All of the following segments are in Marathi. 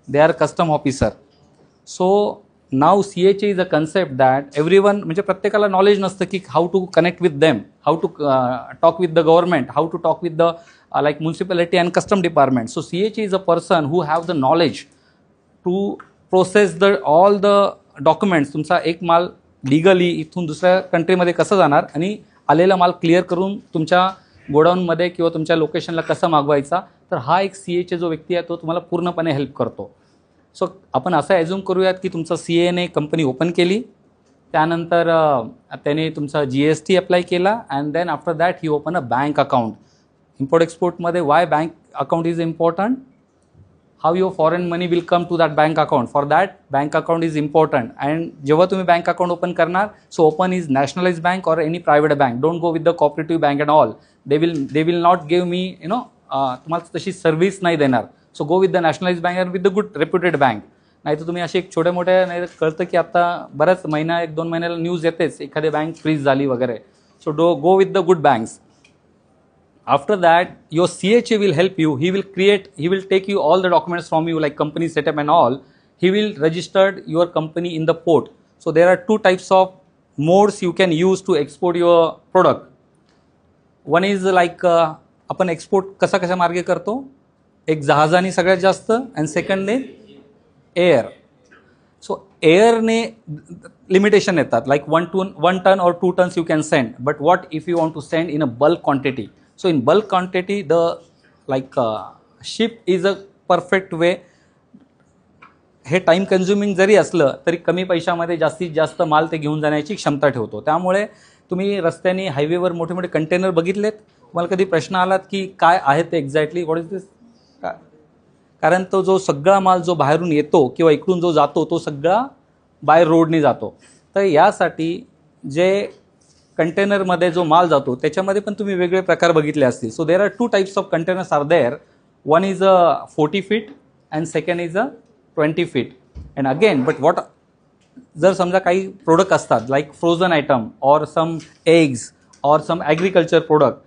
they are custom officer. So now CHA is a concept that everyone, म्हणजे प्रत्येकाला नॉलेज नसतं की how to connect with them, how to talk with the government, how to talk with the like municipality and custom department. So CHA is a person who have the knowledge to process all the documents. तुमचा एक माल लिगली इथून दुसऱ्या कंट्रीमध्ये कसं जाणार आणि आलेला माल क्लिअर करून तुमच्या गोडाऊनमध्ये किंवा तुमच्या लोकेशनला कसा मागवायचा, तर हा एक CHA जो व्यक्ती आहे तो तुम्हाला पूर्णपणे हेल्प करतो. सो आपण असं ॲझ्युम करूयात की तुमचा CAने कंपनी ओपन केली, त्यानंतर त्याने तुमचा GST अप्लाय केला and then after that he open a bank account. Import एक्सपोर्टमध्ये why bank account is important, how your foreign money will come to that bank account, for that bank account is important. And जेव्हा तुम्ही बँक अकाउंट ओपन करणार, so open is nationalise bank or any private bank. Don't go with the cooperative bank and all. They will not give me तुम्हाला तशी सर्व्हिस नाही देणार. So go with the nationalise bank and with the good reputed bank. नाही तर तुम्ही असे एक छोट्या मोठ्या, नाही कळतं की आता बऱ्याच महिना 1-2 महिन्याला न्यूज येतेच एखादी बँक फ्रीज झाली वगैरे. So go with the good banks. After that, your CHA will help you. He will take you all the documents from you like company setup and all. He will register your company in the port. So there are 2 types of modes you can use to export your product. One is like आपण एक्सपोर्ट कसा मार्गे करतो, एक जहाजाने सगळ्यात जास्त, and second ने एअर. सो एअरने लिमिटेशन येतात, like 1 ton or 2 tons you can send. But what if you want to send in a bulk quantity? So in bulk quantity, the ship is a perfect way. हे टाईम कन्झ्युमिंग जरी असलं तरी कमी पैशामध्ये जास्तीत जास्त माल ते घेऊन जाण्याची क्षमता ठेवतो. त्यामुळे तुम्ही रस्त्याने हायवेवर मोठे मोठे कंटेनर बघितलेत, तुम्हाला कधी प्रश्न आलात की काय आहे ते एक्झॅक्टली, व्हॉट इज दिस? कारण तो जो सगळा माल जो बाहेरून येतो किंवा इकडून जो जातो तो सगळा बाय रोडने जातो. तर यासाठी जे कंटेनरमध्ये जो माल जातो त्याच्यामध्ये पण तुम्ही वेगळे प्रकार बघितले असतील. So there are 2 types of containers are there. One is a 40 feet and second is a 20 feet. And again but what, जर समजा काही प्रोडक्ट असतात like frozen item or some eggs or some agriculture product,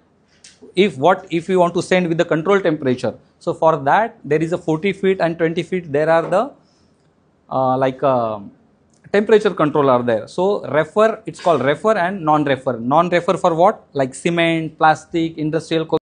if you want to send with the control temperature, so for that there is a 40 feet and 20 feet, there are the temperature control are there. So refer, it's called refer and non-refer. Non-refer for what? Like cement, plastic, industrial